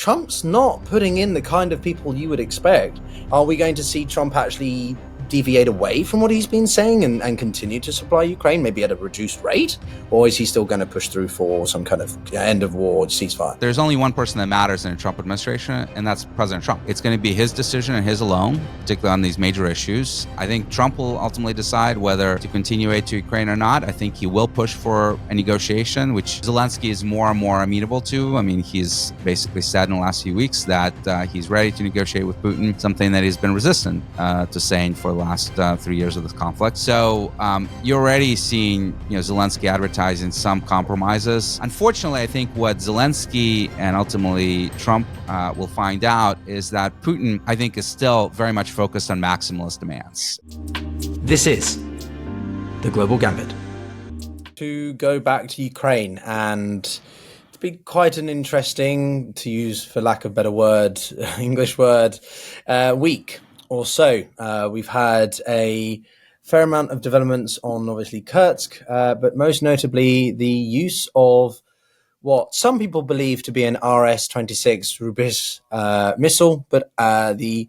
Trump's not putting in the kind of people you would expect. Are we going to see Trump actually deviate away from what he's been saying and continue to supply Ukraine, maybe at a reduced rate? Or is he still going to push through for some kind of end of war ceasefire? There's only one person that matters in a Trump administration, and that's President Trump. It's going to be his decision and his alone, particularly on these major issues. I think Trump will ultimately decide whether to continue aid to Ukraine or not. I think he will push for a negotiation, which Zelensky is more and more amenable to. I mean, he's basically said in the last few weeks that he's ready to negotiate with Putin, something that he's been resistant to saying for the last 3 years of this conflict. So you're already seeing, Zelensky advertising some compromises. Unfortunately, I think what Zelensky and ultimately Trump will find out is that Putin, I think, is still very much focused on maximalist demands. This is The Global Gambit. To go back to Ukraine, and it's been quite an interesting, to use for lack of a better word, English word, week or so. We've had a fair amount of developments on obviously Kursk, but most notably the use of what some people believe to be an RS-26 Rubish missile, but the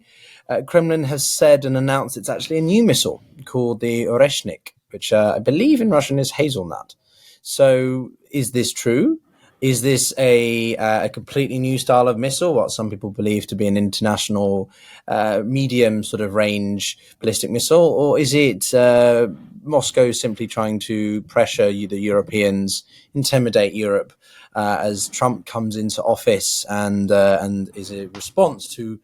Kremlin has said and announced it's actually a new missile called the Oreshnik, which I believe in Russian is hazelnut. So is this true? Is this a completely new style of missile, what some people believe to be an international medium sort of range ballistic missile? Or is it Moscow simply trying to pressure the Europeans, intimidate Europe as Trump comes into office and is a response to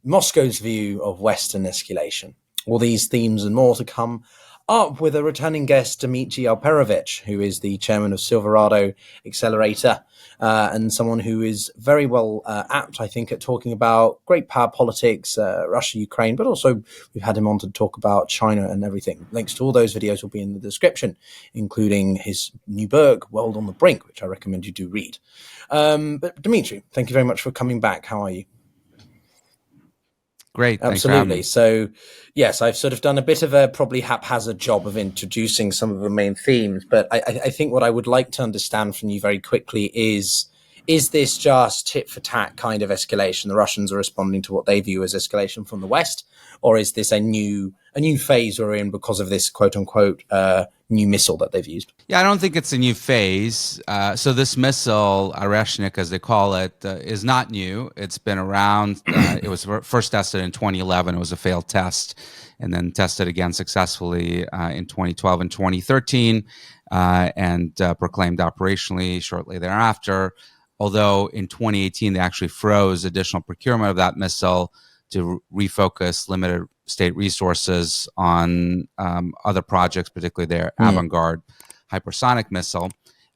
Moscow's view of Western escalation? All these themes and more to come up with a returning guest, Dmitri Alperovitch, who is the chairman of Silverado Accelerator, and someone who is very well apt, I think, at talking about great power politics, Russia, Ukraine, but also we've had him on to talk about China and everything. Links to all those videos will be in the description, including his new book, World on the Brink, which I recommend you do read. But Dmitri, thank you very much for coming back. How are you? Great. Absolutely. So, yes, I've sort of done a bit of a probably haphazard job of introducing some of the main themes, but I think what I would like to understand from you very quickly is this just tit for tat kind of escalation? The Russians are responding to what they view as escalation from the West, or is this a new phase we're in because of this quote unquote new missile that they've used? Yeah, I don't think it's a new phase. So this missile, Oreshnik, as they call it, is not new. It's been around. It was first tested in 2011. It was a failed test, and then tested again successfully in 2012 and 2013, and proclaimed operationally shortly thereafter. Although in 2018, they actually froze additional procurement of that missile to refocus limited state resources on other projects, particularly their avant-garde hypersonic missile.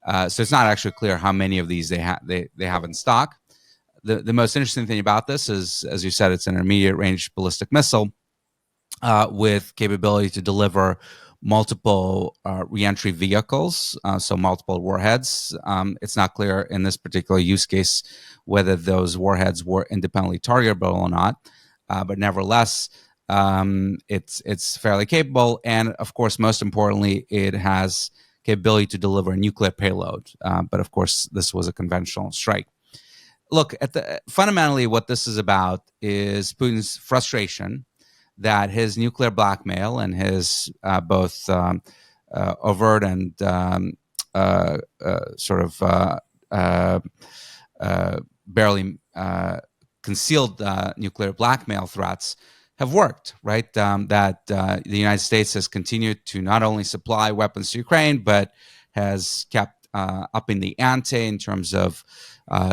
So it's not actually clear how many of these they have in stock. The most interesting thing about this is, as you said, it's an intermediate range ballistic missile with capability to deliver multiple reentry vehicles, so multiple warheads. It's not clear in this particular use case whether those warheads were independently targetable or not, but nevertheless, it's fairly capable. And of course, most importantly, it has capability to deliver a nuclear payload. But of course, this was a conventional strike. Look, fundamentally, what this is about is Putin's frustration that his nuclear blackmail and his both overt and barely concealed nuclear blackmail threats have worked, right? That the United States has continued to not only supply weapons to Ukraine, but has kept upping the ante in terms of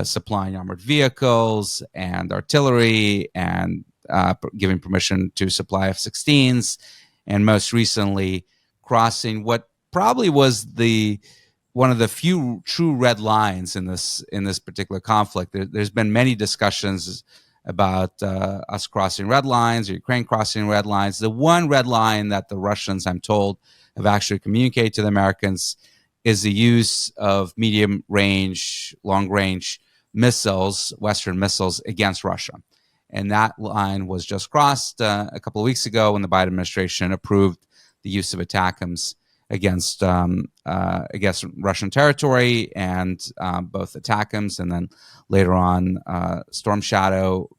supplying armored vehicles and artillery and giving permission to supply F-16s, and most recently crossing what probably was one of the few true red lines in this particular conflict. There's been many discussions about us crossing red lines or Ukraine crossing red lines. The one red line that the Russians, I'm told, have actually communicated to the Americans is the use of medium range, long range missiles, Western missiles against Russia. And that line was just crossed a couple of weeks ago when the Biden administration approved the use of ATACMs against Russian territory, and both ATACMs and then later on Storm Shadow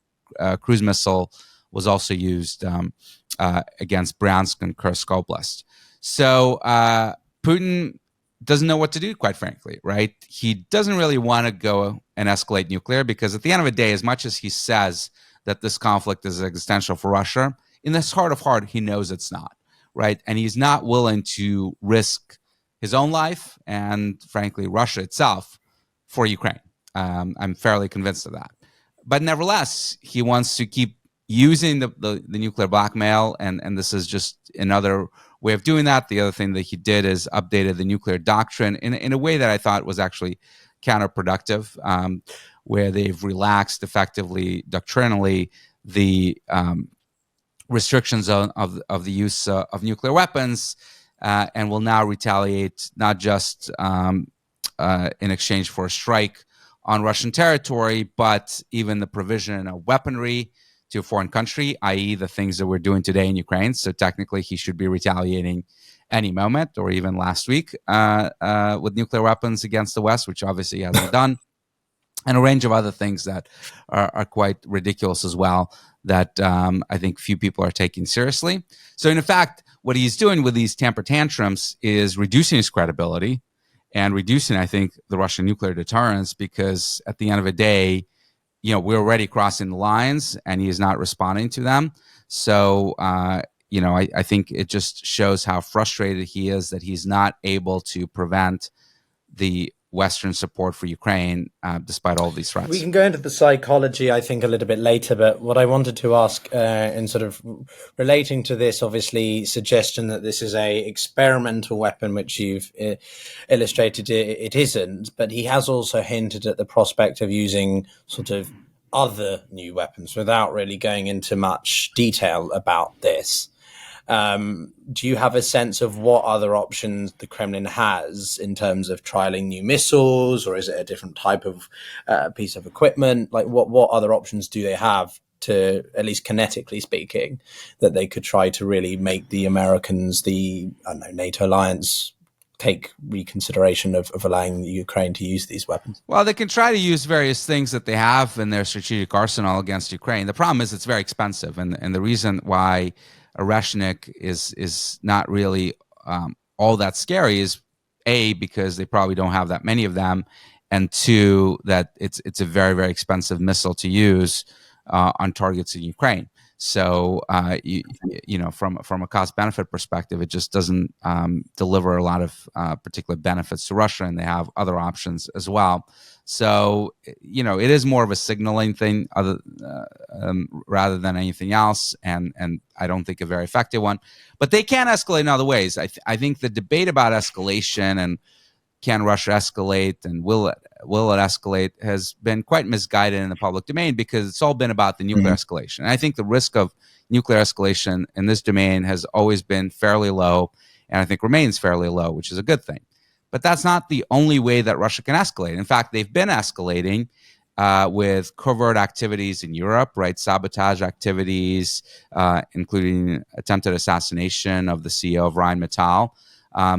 cruise missile was also used against Bryansk and Kursk Oblast. So Putin doesn't know what to do, quite frankly, right? He doesn't really want to go and escalate nuclear, because at the end of the day, as much as he says that this conflict is existential for Russia, in his heart of heart, he knows it's not, right? And he's not willing to risk his own life and, frankly, Russia itself for Ukraine. I'm fairly convinced of that. But nevertheless, he wants to keep using the nuclear blackmail, and this is just another way of doing that. The other thing that he did is updated the nuclear doctrine in a way that I thought was actually counterproductive, where they've relaxed effectively doctrinally the restrictions of the use of nuclear weapons, and will now retaliate not just in exchange for a strike on Russian territory, but even the provision of weaponry to a foreign country, i.e. the things that we're doing today in Ukraine. So technically he should be retaliating any moment, or even last week with nuclear weapons against the West, which obviously he hasn't done, and a range of other things that are quite ridiculous as well, that I think few people are taking seriously. So in fact, what he's doing with these temper tantrums is reducing his credibility and reducing, I think, the Russian nuclear deterrence, because at the end of the day, we're already crossing the lines and he is not responding to them. So, I think it just shows how frustrated he is that he's not able to prevent the Western support for Ukraine, despite all these threats. We can go into the psychology, I think, a little bit later, but what I wanted to ask in sort of relating to this, obviously, suggestion that this is a experimental weapon, which you've illustrated it isn't, but he has also hinted at the prospect of using sort of other new weapons without really going into much detail about this. Do you have a sense of what other options the Kremlin has in terms of trialing new missiles, or is it a different type of piece of equipment? Like what other options do they have to, at least kinetically speaking, that they could try to really make the Americans, the NATO alliance, take reconsideration of allowing Ukraine to use these weapons? Well, they can try to use various things that they have in their strategic arsenal against Ukraine. The problem is it's very expensive, and the reason why Oreshnik is not really all that scary is A, because they probably don't have that many of them, and two, that it's a very, very expensive missile to use on targets in Ukraine. So from a cost benefit perspective, it just doesn't deliver a lot of particular benefits to Russia, and they have other options as well. So it is more of a signaling thing rather than anything else, and I don't think a very effective one. But they can escalate in other ways. I think the debate about escalation and can Russia escalate and will it escalate has been quite misguided in the public domain, because it's all been about the nuclear escalation. And I think the risk of nuclear escalation in this domain has always been fairly low, and I think remains fairly low, which is a good thing. But that's not the only way that Russia can escalate. In fact, they've been escalating with covert activities in Europe, right? Sabotage activities, including attempted assassination of the CEO of Rheinmetall.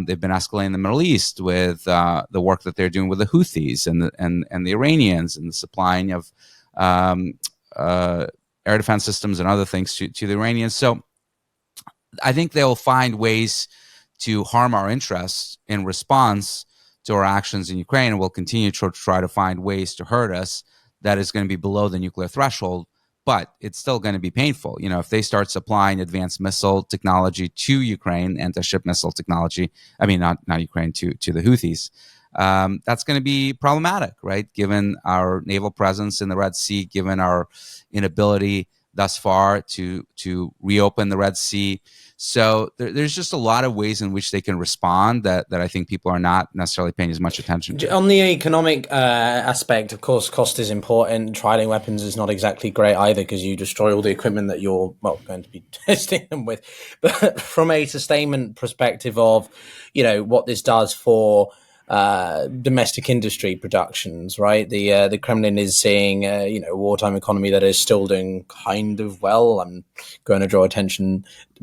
They've been escalating in the Middle East with the work that they're doing with the Houthis and the Iranians, and the supplying of air defense systems and other things to the Iranians. So I think they'll find ways to harm our interests in response to our actions in Ukraine, and will continue to try to find ways to hurt us that is going to be below the nuclear threshold. But it's still going to be painful. If they start supplying advanced missile technology to Ukraine, anti-ship missile technology, not Ukraine, to the Houthis, that's going to be problematic, right? Given our naval presence in the Red Sea, given our inability thus far to reopen the Red Sea. So there's just a lot of ways in which they can respond that I think people are not necessarily paying as much attention to. On the economic aspect, of course, cost is important. Trialing weapons is not exactly great either, because you destroy all the equipment that you're going to be testing them with. But from a sustainment perspective of, what this does for domestic industry productions, right? The Kremlin is seeing a wartime economy that is still doing kind of well. I'm going to draw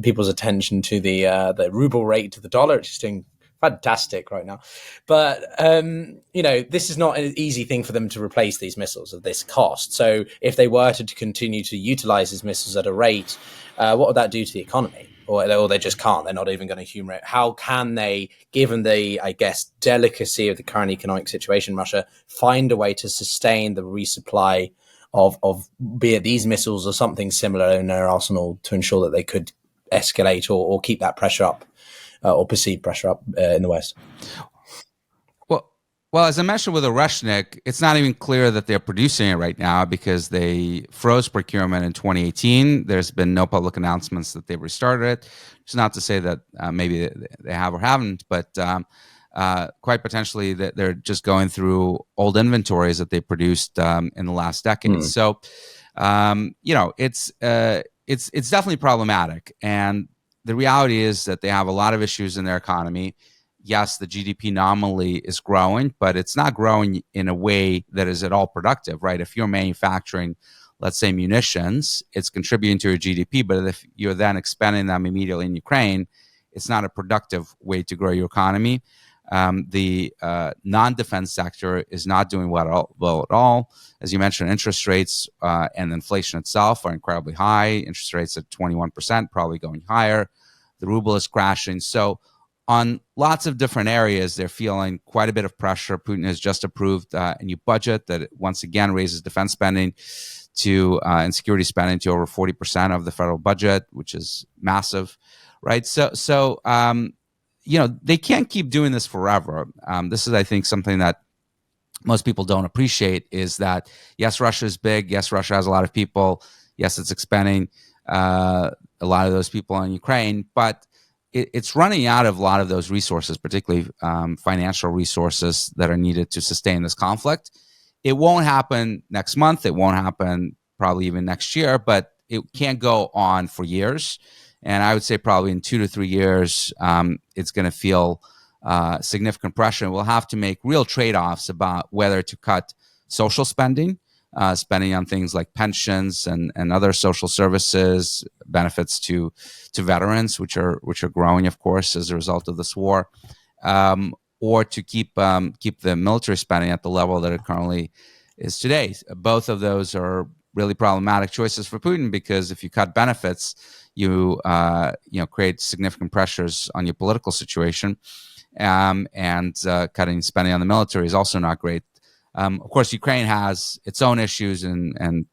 people's attention to the ruble rate to the dollar. It's doing fantastic right now. But, this is not an easy thing for them to replace these missiles of this cost. So if they were to continue to utilize these missiles at a rate, what would that do to the economy? Or they just can't. They're not even going to humor it. How can they, given the, I guess, delicacy of the current economic situation in Russia, find a way to sustain the resupply of be it these missiles or something similar in their arsenal to ensure that they could escalate or keep that pressure up or perceived pressure up in the West? Well, as I mentioned with Oreshnik, it's not even clear that they're producing it right now because they froze procurement in 2018. There's been no public announcements that they've restarted it. It's not to say that maybe they have or haven't, but quite potentially that they're just going through old inventories that they produced in the last decade. So, it's definitely problematic. And the reality is that they have a lot of issues in their economy. Yes, the GDP nominally is growing, but it's not growing in a way that is at all productive, right? If you're manufacturing, let's say, munitions, it's contributing to your GDP, but if you're then expending them immediately in Ukraine, it's not a productive way to grow your economy. The non-defense sector is not doing well at all. As you mentioned, interest rates and inflation itself are incredibly high. Interest rates at 21%, probably going higher. The ruble is crashing. So on lots of different areas, they're feeling quite a bit of pressure. Putin has just approved a new budget that once again raises defense spending and security spending to over 40% of the federal budget, which is massive, right? So they can't keep doing this forever. This is, I think, something that most people don't appreciate is that, yes, Russia is big. Yes, Russia has a lot of people. Yes, it's expending a lot of those people in Ukraine, but it's running out of a lot of those resources, particularly financial resources that are needed to sustain this conflict. It won't happen next month. It won't happen probably even next year, but it can't go on for years. And I would say probably in 2 to 3 years, it's going to feel significant pressure. We'll have to make real trade-offs about whether to cut social spending on things like pensions and other social services, benefits to veterans, which are growing, of course, as a result of this war, or to keep the military spending at the level that it currently is today. Both of those are really problematic choices for Putin because if you cut benefits, you create significant pressures on your political situation, and cutting spending on the military is also not great. Of course, Ukraine has its own issues, and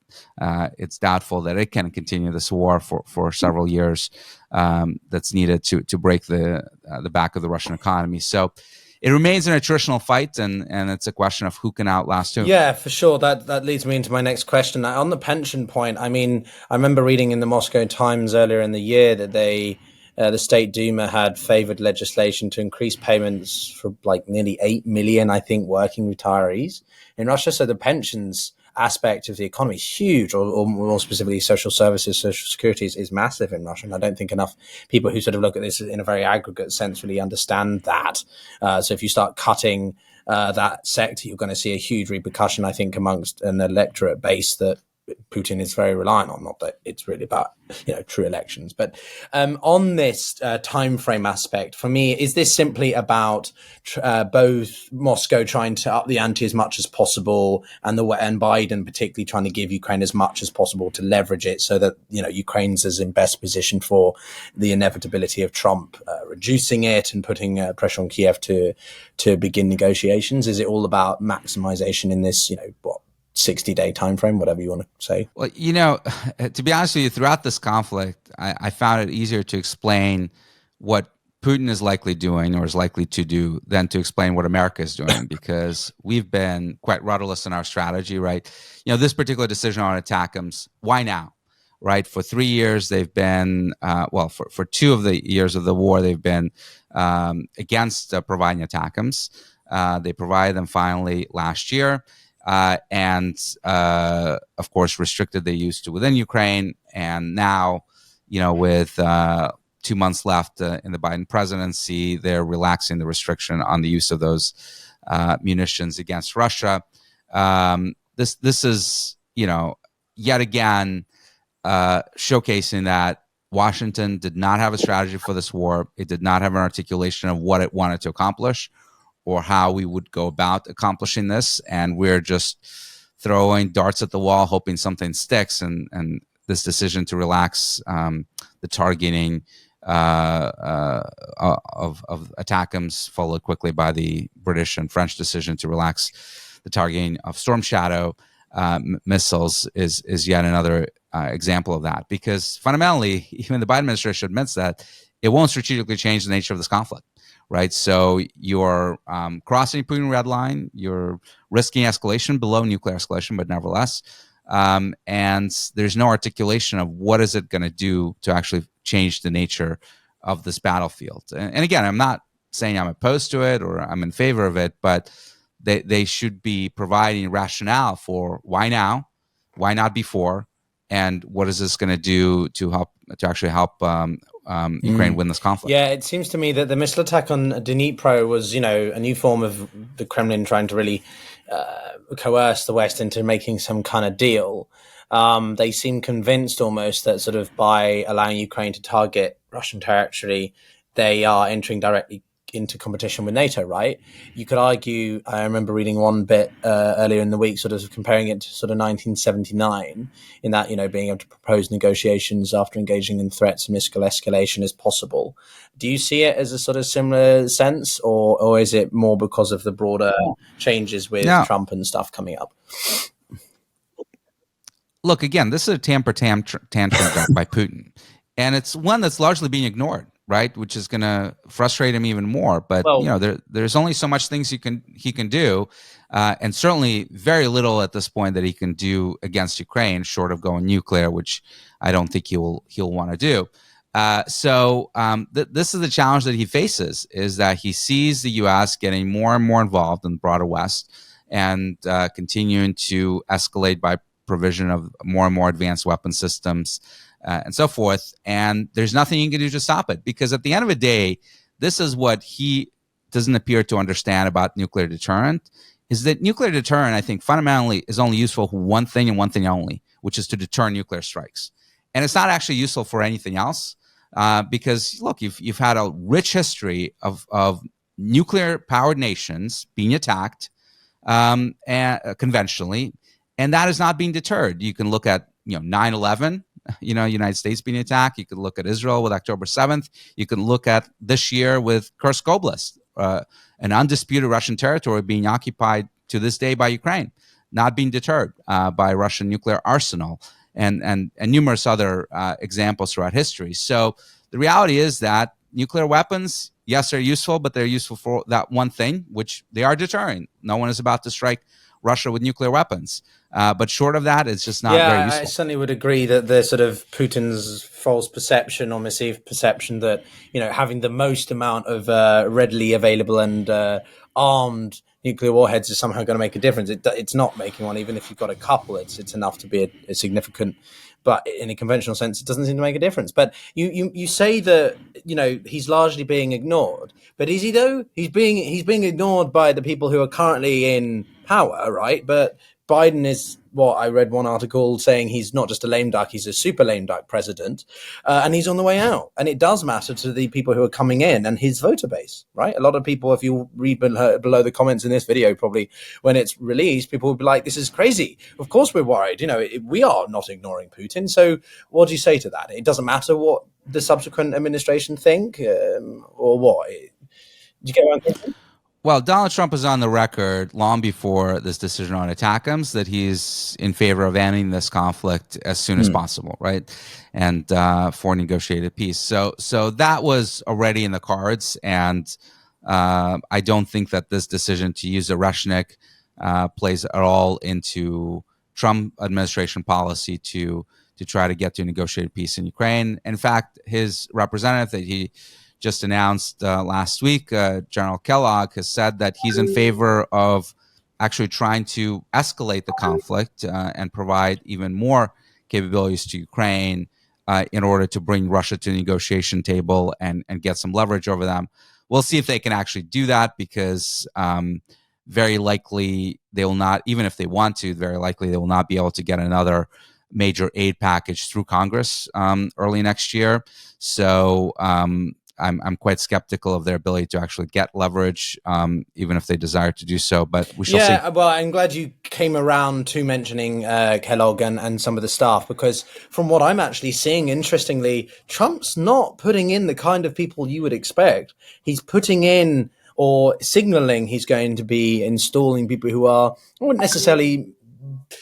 it's doubtful that it can continue this war for several years. That's needed to break the back of the Russian economy. So it remains an attritional fight, and it's a question of who can outlast who. Yeah, for sure. That leads me into my next question. On the pension point, I mean, I remember reading in the Moscow Times earlier in the year that the State Duma had favored legislation to increase payments for like nearly 8 million, I think, working retirees in Russia. So the pensions aspect of the economy is huge, or more specifically social services, social security is massive in Russia. And I don't think enough people who sort of look at this in a very aggregate sense really understand that. So if you start cutting that sector, you're going to see a huge repercussion, I think, amongst an electorate base that Putin is very reliant on. Not that it's really about true elections, but on this time frame aspect, for me, is this simply about both Moscow trying to up the ante as much as possible, and Biden particularly trying to give Ukraine as much as possible to leverage it, so that Ukraine's is in best position for the inevitability of Trump reducing it and putting pressure on Kyiv to begin negotiations? Is it all about maximization in this 60-day time frame, whatever you want to say? Well, to be honest with you, throughout this conflict, I found it easier to explain what Putin is likely doing or is likely to do than to explain what America is doing, because we've been quite rudderless in our strategy, right? This particular decision on ATACMs, why now, right? For 3 years, they've been, for 2 of the years of the war, they've been against providing ATACMs. They provided them finally last year. And of course, restricted their use to within Ukraine. And now, with 2 months left in the Biden presidency, they're relaxing the restriction on the use of those munitions against Russia. This is, yet again, showcasing that Washington did not have a strategy for this war. It did not have an articulation of what it wanted to accomplish or how we would go about accomplishing this. And we're just throwing darts at the wall, hoping something sticks. And this decision to relax the targeting of ATACMs, followed quickly by the British and French decision to relax the targeting of Storm Shadow missiles is yet another example of that. Because fundamentally, even the Biden administration admits that it won't strategically change the nature of this conflict, right? So you're crossing Putin red line, you're risking escalation below nuclear escalation, but nevertheless, and there's no articulation of what is it going to do to actually change the nature of this battlefield. And again, I'm not saying I'm opposed to it or I'm in favor of it, but they should be providing rationale for why now, why not before, and what is this going to do to actually help Ukraine win this conflict? Yeah, it seems to me that the missile attack on Dnipro was, a new form of the Kremlin trying to really coerce the West into making some kind of deal. They seem convinced almost that sort of by allowing Ukraine to target Russian territory, they are entering directly into competition with NATO, right? You could argue, I remember reading one bit earlier in the week, sort of comparing it to sort of 1979, in that, being able to propose negotiations after engaging in threats and escalation is possible. Do you see it as a sort of similar sense, or is it more because of the broader changes with Trump and stuff coming up? Look, again, this is a temper tantrum by Putin, and it's one that's largely being ignored, right? Which is going to frustrate him even more. But there's only so much things he can do, and certainly very little at this point that he can do against Ukraine, short of going nuclear, which I don't think he'll want to do. So this is the challenge that he faces: is that he sees the U.S. getting more and more involved in the broader West and continuing to escalate by provision of more and more advanced weapon systems and so forth. And there's nothing you can do to stop it, because at the end of the day, this is what he doesn't appear to understand about nuclear deterrent, is that nuclear deterrent, I think, fundamentally is only useful for one thing and one thing only, which is to deter nuclear strikes. And it's not actually useful for anything else because, look, you've had a rich history of nuclear-powered nations being attacked conventionally, and that is not being deterred. You can look at 9/11, United States being attacked. You could look at Israel with October 7th. You can look at this year with Kursk Oblast, an undisputed Russian territory being occupied to this day by Ukraine, not being deterred by Russian nuclear arsenal, and numerous other examples throughout history. So the reality is that nuclear weapons, yes, they're useful, but they're useful for that one thing, which they are deterring. No one is about to strike Russia with nuclear weapons. But short of that, it's just not very useful. I certainly would agree that the sort of Putin's false perception or misceived perception that, having the most amount of readily available and armed nuclear warheads is somehow going to make a difference. It's not making one. Even if you've got a couple, it's enough to be a significant. But in a conventional sense, it doesn't seem to make a difference. But you say that he's largely being ignored. But is he though? He's being ignored by the people who are currently in power, right? But Biden is what I read one article saying he's not just a lame duck, he's a super lame duck president, and he's on the way out. And it does matter to the people who are coming in and his voter base, right? A lot of people, if you read below the comments in this video, probably when it's released, people will be like, this is crazy. Of course we're worried. We are not ignoring Putin. So what do you say to that? It doesn't matter what the subsequent administration think or what? Do you get what I'm thinking? Well, Donald Trump was on the record long before this decision on ATACMs that he's in favor of ending this conflict as soon as possible, right? And for negotiated peace. So that was already in the cards, and I don't think that this decision to use Oreshnik plays at all into Trump administration policy to try to get to negotiated peace in Ukraine. In fact, his representative that he just announced last week, General Kellogg, has said that he's in favor of actually trying to escalate the conflict and provide even more capabilities to Ukraine in order to bring Russia to the negotiation table and get some leverage over them. We'll see if they can actually do that, because very likely they will not, even if they want to, very likely they will not be able to get another major aid package through Congress early next year. So I'm quite skeptical of their ability to actually get leverage, even if they desire to do so. But we shall see. Yeah, well, I'm glad you came around to mentioning Kellogg and some of the staff, because from what I'm actually seeing, interestingly, Trump's not putting in the kind of people you would expect. He's putting in or signaling he's going to be installing people who are, I wouldn't necessarily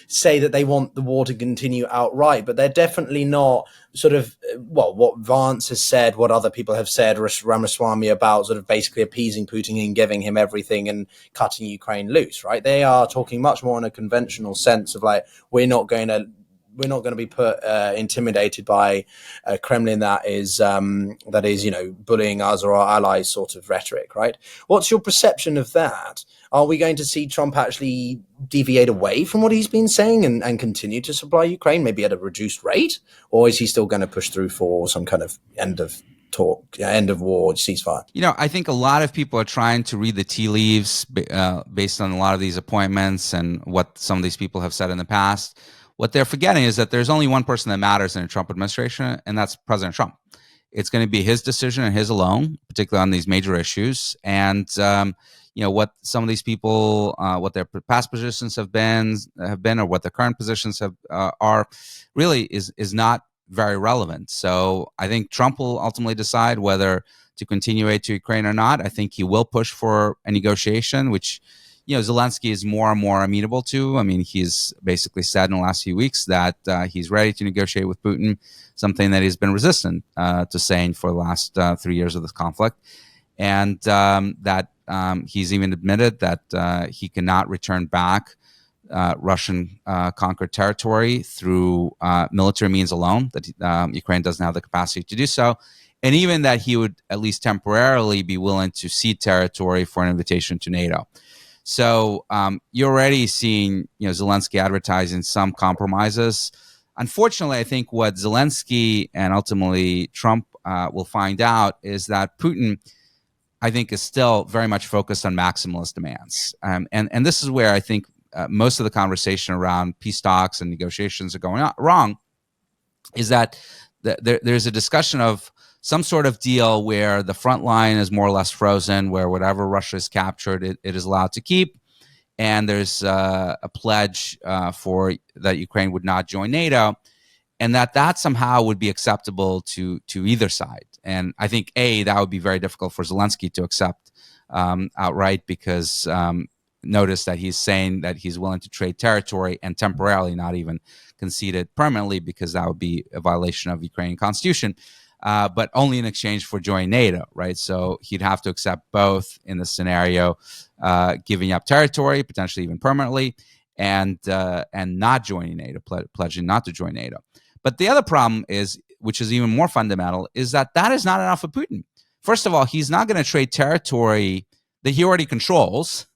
say that they want the war to continue outright, but they're definitely not sort of, well, what Vance has said, what other people have said, Ramaswamy, about sort of basically appeasing Putin and giving him everything and cutting Ukraine loose, right? They are talking much more in a conventional sense of like, we're not going to be intimidated by a Kremlin that is bullying us or our allies sort of rhetoric, right? What's your perception of that? Are we going to see Trump actually deviate away from what he's been saying and continue to supply Ukraine, maybe at a reduced rate? Or is he still going to push through for some kind of end of war, ceasefire? I think a lot of people are trying to read the tea leaves based on a lot of these appointments and what some of these people have said in the past. What they're forgetting is that there's only one person that matters in a Trump administration, and that's President Trump. It's going to be his decision and his alone, particularly on these major issues. And what some of these people, what their past positions have been, or what their current positions are, really is not very relevant. So I think Trump will ultimately decide whether to continue aid to Ukraine or not. I think he will push for a negotiation, which Zelensky is more and more amenable to. I mean, he's basically said in the last few weeks that he's ready to negotiate with Putin, something that he's been resistant to saying for the last 3 years of this conflict. And that he's even admitted that he cannot return back Russian conquered territory through military means alone, that Ukraine doesn't have the capacity to do so. And even that he would at least temporarily be willing to cede territory for an invitation to NATO. So you're already seeing, Zelensky advertising some compromises. Unfortunately, I think what Zelensky and ultimately Trump will find out is that Putin, I think, is still very much focused on maximalist demands. And this is where I think most of the conversation around peace talks and negotiations are going wrong, is that there's a discussion of some sort of deal where the front line is more or less frozen, where whatever Russia has captured, it is allowed to keep. And there's a pledge for that Ukraine would not join NATO, and that somehow would be acceptable to either side. And I think, that would be very difficult for Zelensky to accept outright, because notice that he's saying that he's willing to trade territory and temporarily, not even concede it permanently, because that would be a violation of Ukrainian constitution. But only in exchange for joining NATO, right? So he'd have to accept both in this scenario, giving up territory, potentially even permanently, and not joining NATO, pledging not to join NATO. But the other problem is, which is even more fundamental, is that is not enough for Putin. First of all, he's not going to trade territory that he already controls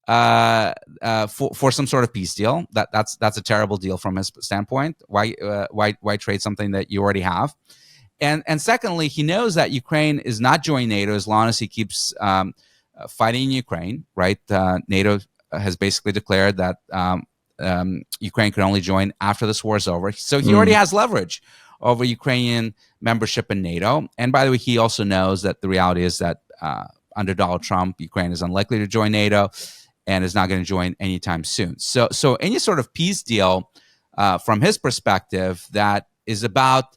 for some sort of peace deal. That's a terrible deal from his standpoint. Why trade something that you already have? And secondly, he knows that Ukraine is not joining NATO as long as he keeps fighting in Ukraine, right? NATO has basically declared that Ukraine can only join after this war is over. So he already has leverage over Ukrainian membership in NATO. And by the way, he also knows that the reality is that under Donald Trump, Ukraine is unlikely to join NATO and is not going to join anytime soon. So any sort of peace deal from his perspective that is about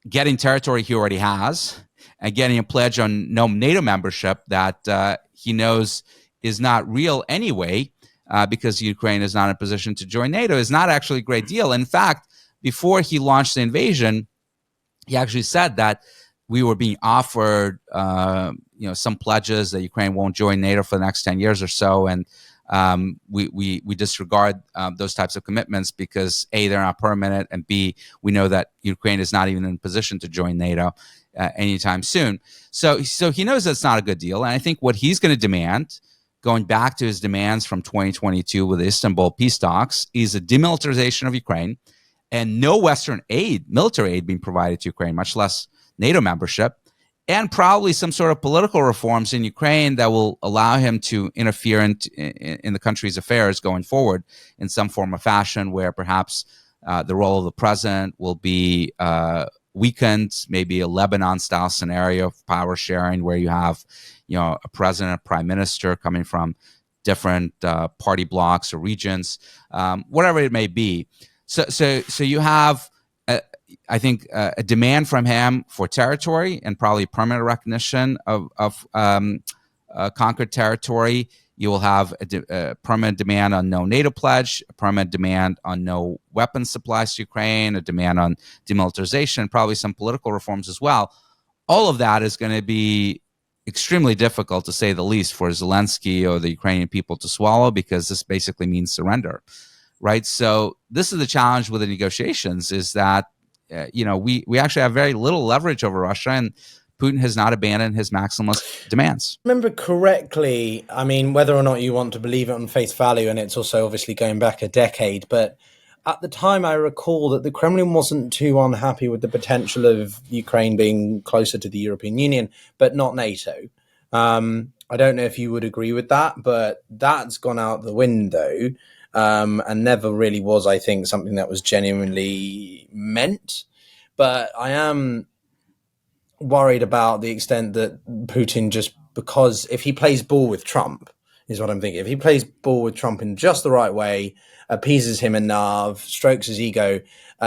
getting territory he already has and getting a pledge on no NATO membership that he knows is not real anyway, because Ukraine is not in a position to join NATO, is not actually a great deal. In fact, before he launched the invasion, he actually said that we were being offered some pledges that Ukraine won't join NATO for the next 10 years or so, and we disregard those types of commitments because A, they're not permanent, and B, we know that Ukraine is not even in a position to join NATO anytime soon. So he knows that's not a good deal, and I think what he's going to demand, going back to his demands from 2022 with the Istanbul peace talks, is a demilitarization of Ukraine and no Western aid, military aid, being provided to Ukraine, much less NATO membership, and probably some sort of political reforms in Ukraine that will allow him to interfere in the country's affairs going forward in some form or fashion, where perhaps The role of the president will be weakened, maybe a Lebanon-style scenario of power sharing where you have, a president, a prime minister coming from different party blocks or regions, whatever it may be. So you have, I think, a demand from him for territory and probably permanent recognition of conquered territory. You will have a permanent demand on no NATO pledge, a permanent demand on no weapons supplies to Ukraine, a demand on demilitarization, probably some political reforms as well. All of that is going to be extremely difficult, to say the least, for Zelensky or the Ukrainian people to swallow, because this basically means surrender, right? So this is the challenge with the negotiations, is that, we actually have very little leverage over Russia, and Putin has not abandoned his maximalist demands. Remember correctly, I mean, whether or not you want to believe it on face value, and it's also obviously going back a decade, but at the time I recall that the Kremlin wasn't too unhappy with the potential of Ukraine being closer to the European Union, but not NATO. I don't know if you would agree with that, but that's gone out the window, and never really was, I think, something that was genuinely meant. But I am worried about the extent that Putin, just because if he plays ball with Trump, is what I'm thinking. If he plays ball with Trump in just the right way, appeases him enough, strokes his ego,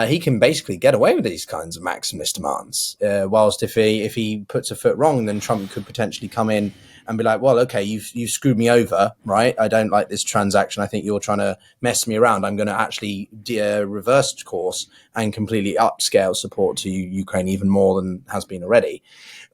he can basically get away with these kinds of maximalist demands. Whilst if he puts a foot wrong, then Trump could potentially come in and be like, well, okay, you've screwed me over, right? I don't like this transaction. I think you're trying to mess me around. I'm going to actually reverse course and completely upscale support to Ukraine even more than has been already.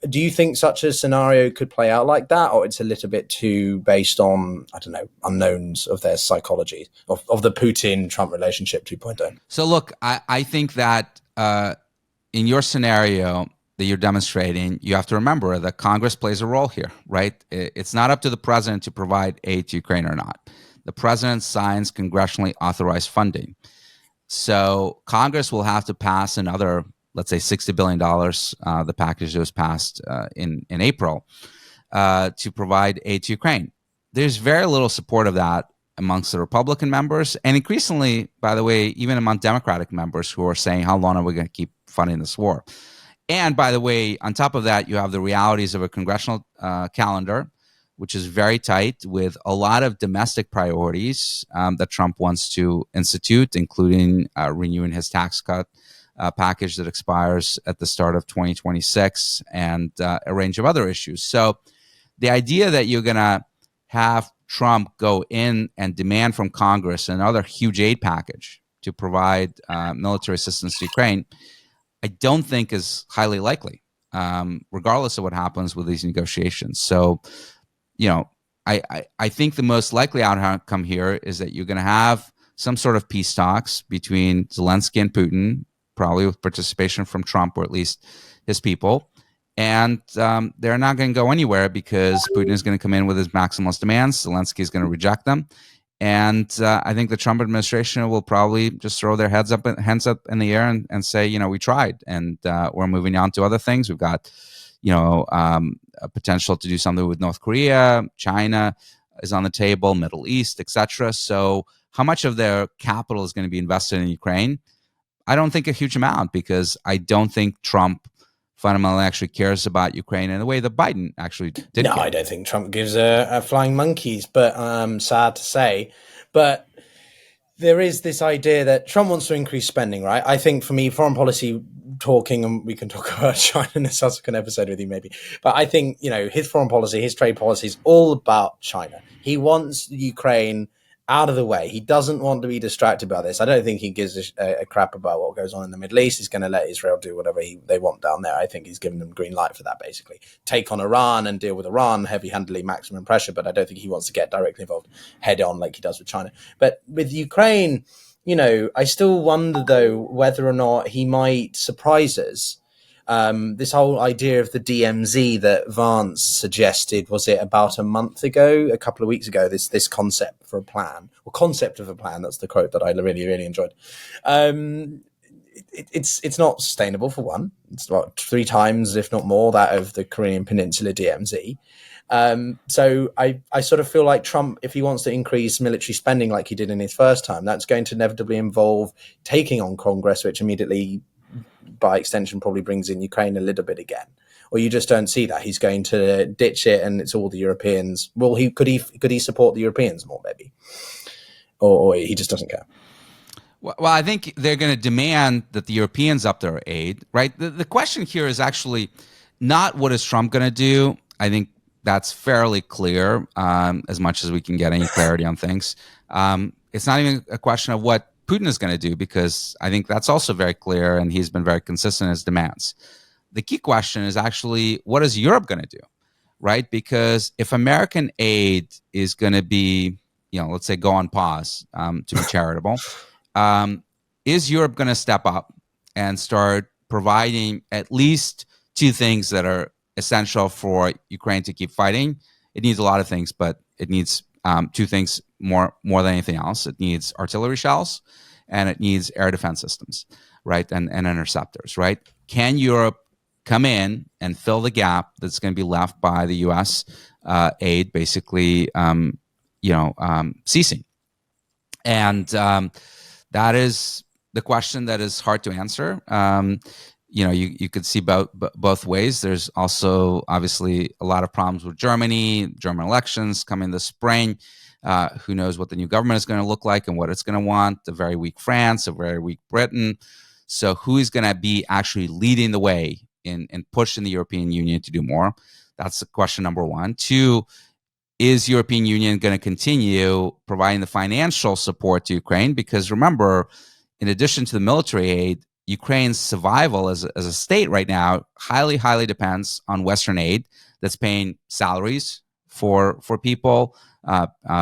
Do you think such a scenario could play out like that, or it's a little bit too based on, I don't know, unknowns of their psychology, of the Putin-Trump relationship 2.0? So look, I think that in your scenario that you're demonstrating, you have to remember that Congress plays a role here, right? It's not up to the president to provide aid to Ukraine or not. The president signs congressionally authorized funding. So Congress will have to pass another, let's say, $60 billion, the package that was passed in April, to provide aid to Ukraine. There's very little support of that amongst the Republican members, and increasingly, by the way, even among Democratic members who are saying, how long are we going to keep funding this war? And by the way, on top of that, you have the realities of a congressional calendar, which is very tight, with a lot of domestic priorities that Trump wants to institute, including renewing his tax cut package that expires at the start of 2026, and a range of other issues. So the idea that you're going to have Trump go in and demand from Congress another huge aid package to provide military assistance to Ukraine, I don't think is highly likely, regardless of what happens with these negotiations. So, I think the most likely outcome here is that you're going to have some sort of peace talks between Zelensky and Putin, probably with participation from Trump, or at least his people. And they're not going to go anywhere, because Putin is going to come in with his maximalist demands. Zelensky is going to reject them. And I think the Trump administration will probably just throw their hands up in the air and say, we tried, and we're moving on to other things. We've got, a potential to do something with North Korea. China is on the table, Middle East, etc. So how much of their capital is going to be invested in Ukraine? I don't think a huge amount, because I don't think Trump fundamentally actually cares about Ukraine in the way that Biden actually did. No, care. I don't think Trump gives a flying monkeys, but sad to say. But there is this idea that Trump wants to increase spending, right? I think for me, foreign policy talking, and we can talk about China in a subsequent episode with you maybe, but I think, his foreign policy, his trade policy is all about China. He wants Ukraine out of the way. He doesn't want to be distracted by this. I don't think he gives a crap about what goes on in the Middle East. He's going to let Israel do whatever they want down there. I think he's given them green light for that, basically. Take on Iran and deal with Iran heavy-handedly, maximum pressure, but I don't think he wants to get directly involved head on like he does with China. But with Ukraine, I still wonder, though, whether or not he might surprise us. This whole idea of the DMZ that Vance suggested, was it about a month ago, a couple of weeks ago, this concept for a plan, or concept of a plan, that's the quote that I really, really enjoyed. it's not sustainable for one. It's about 3 times, if not more, that of the Korean Peninsula DMZ. So I sort of feel like Trump, if he wants to increase military spending like he did in his first time, that's going to inevitably involve taking on Congress, which immediately, by extension, probably brings in Ukraine a little bit again. Or you just don't see that he's going to ditch it, and it's all the Europeans. Well, could he support the Europeans more, maybe, or he just doesn't care. Well, I think they're going to demand that the Europeans up their aid, right? The question here is actually not what is Trump going to do. I think that's fairly clear, as much as we can get any clarity on things. It's not even a question of what Putin is going to do, because I think that's also very clear, and he's been very consistent in his demands. The key question is actually, what is Europe going to do, right? Because if American aid is going to be, let's say, go on pause, to be charitable, is Europe going to step up and start providing at least 2 things that are essential for Ukraine to keep fighting? It needs a lot of things, but it needs 2 things more than anything else. It needs artillery shells, and it needs air defense systems, right, and interceptors, right? Can Europe come in and fill the gap that's going to be left by the U.S. Aid basically, ceasing? And that is the question that is hard to answer. You could see both ways. There's also obviously a lot of problems with German elections coming this spring. Who knows what the new government is going to look like and what it's going to want. A very weak France, a very weak Britain. So who is going to be actually leading the way in pushing the European Union to do more? That's question number 1. 2, is European Union going to continue providing the financial support to Ukraine? Because remember, in addition to the military aid, Ukraine's survival as a state right now highly, highly depends on Western aid that's paying salaries for people,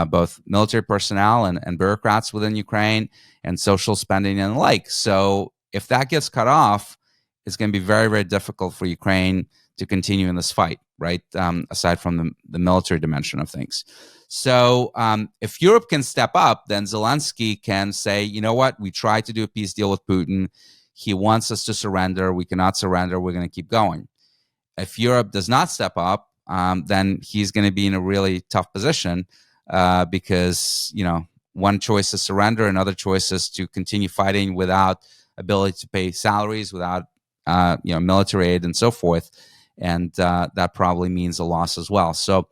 both military personnel and bureaucrats within Ukraine, and social spending and the like. So if that gets cut off, it's going to be very, very difficult for Ukraine to continue in this fight, right? Aside from the military dimension of things. So if Europe can step up, then Zelensky can say, you know what, we tried to do a peace deal with Putin. He wants us to surrender. We cannot surrender. We're going to keep going. If Europe does not step up, then he's going to be in a really tough position, because, one choice is surrender, another choice is to continue fighting without ability to pay salaries, without military aid and so forth. And that probably means a loss as well. So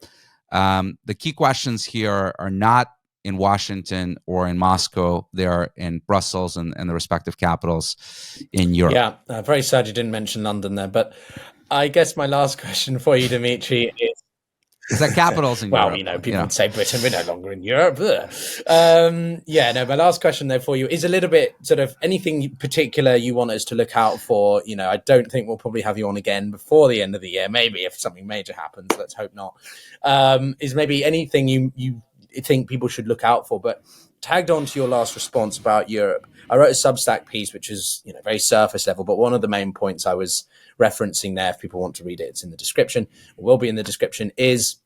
the key questions here are not in Washington or in Moscow. They're in Brussels and the respective capitals in Europe. Yeah, very sad you didn't mention London there. But I guess my last question for you, Dmitri, is that capitals in Europe? Well, people would say Britain, we're no longer in Europe. My last question there for you is a little bit sort of anything particular you want us to look out for. I don't think we'll probably have you on again before the end of the year. Maybe if something major happens, let's hope not. Is maybe anything you think people should look out for? But tagged on to your last response about Europe, I wrote a Substack piece, which is very surface level, but one of the main points I was referencing there, if people want to read it, it's in the description, or will be in the description, is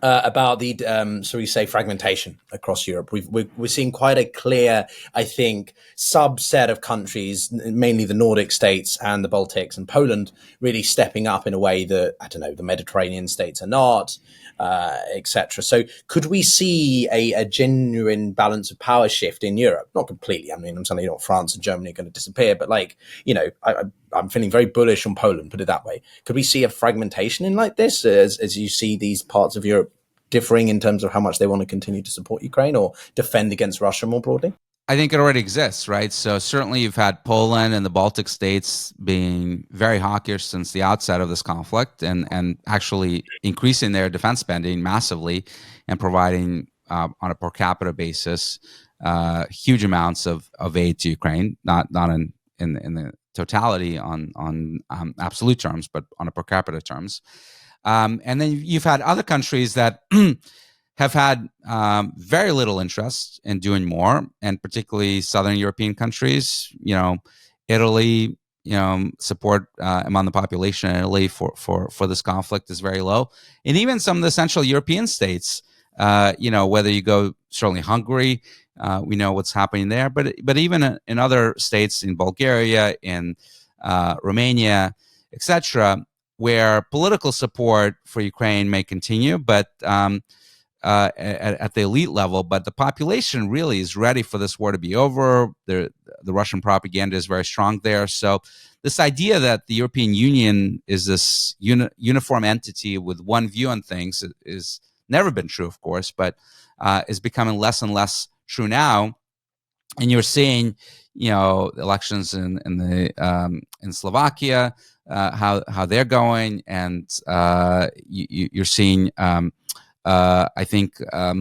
about the, fragmentation across Europe. We're seeing quite a clear, I think, subset of countries, mainly the Nordic states and the Baltics and Poland, really stepping up in a way that, the Mediterranean states are not, etc. So could we see a genuine balance of power shift in Europe? Not completely. I'm saying not France and Germany are going to disappear, but I'm feeling very bullish on Poland, put it that way. Could we see a fragmentation in like this as you see these parts of Europe differing in terms of how much they want to continue to support Ukraine or defend against Russia more broadly? I think it already exists, right? So certainly you've had Poland and the Baltic states being very hawkish since the outset of this conflict and actually increasing their defense spending massively and providing on a per capita basis huge amounts of aid to Ukraine, not in the totality on absolute terms, but on a per capita terms. And then you've had other countries that have had very little interest in doing more, and particularly Southern European countries. Italy, support among the population in Italy for this conflict is very low, and even some of the Central European states Whether you go certainly Hungary, we know what's happening there, but even in other states, in Bulgaria, in Romania, etc., where political support for Ukraine may continue, but at the elite level, but the population really is ready for this war to be over. The Russian propaganda is very strong there. So this idea that the European Union is this uniform entity with one view on things is never been true, of course, but is becoming less and less true now. And you're seeing, elections in Slovakia, how they're going, and you're seeing, I think, a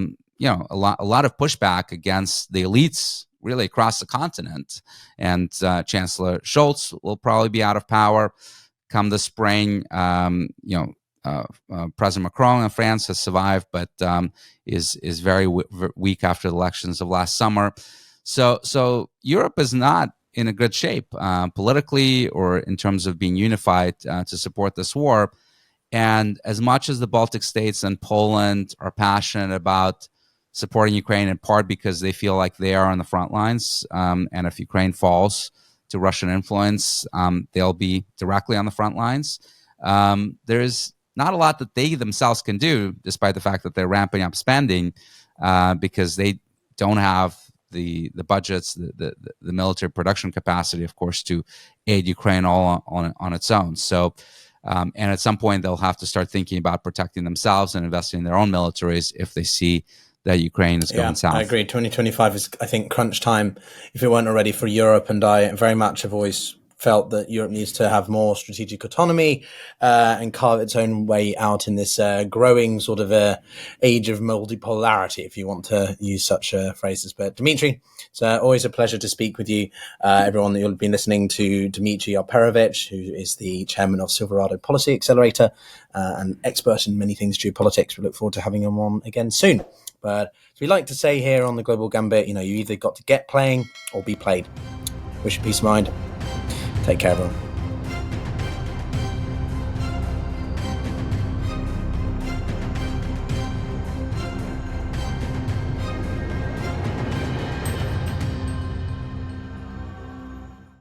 lot of pushback against the elites really across the continent. And Chancellor Scholz will probably be out of power come the spring. President Macron in France has survived, but is very weak after the elections of last summer. So Europe is not in a good shape politically or in terms of being unified to support this war. And as much as the Baltic states and Poland are passionate about supporting Ukraine, in part because they feel like they are on the front lines, and if Ukraine falls to Russian influence, they'll be directly on the front lines. There's not a lot that they themselves can do, despite the fact that they're ramping up spending, because they don't have the budgets, the military production capacity, of course, to aid Ukraine all on its own. So, and at some point, they'll have to start thinking about protecting themselves and investing in their own militaries if they see that Ukraine is going south. I agree. 2025 is, I think, crunch time, if it weren't already, for Europe. And I very much have always felt that Europe needs to have more strategic autonomy and carve its own way out in this growing sort of age of multipolarity, if you want to use such phrases. But Dmitri, it's always a pleasure to speak with you. Everyone that you'll be listening to, Dmitri Alperovitch, who is the chairman of Silverado Policy Accelerator and expert in many things geopolitics. We look forward to having him on again soon. But as we like to say here on the Global Gambit, you either got to get playing or be played. Wish you peace of mind. Take care, everyone.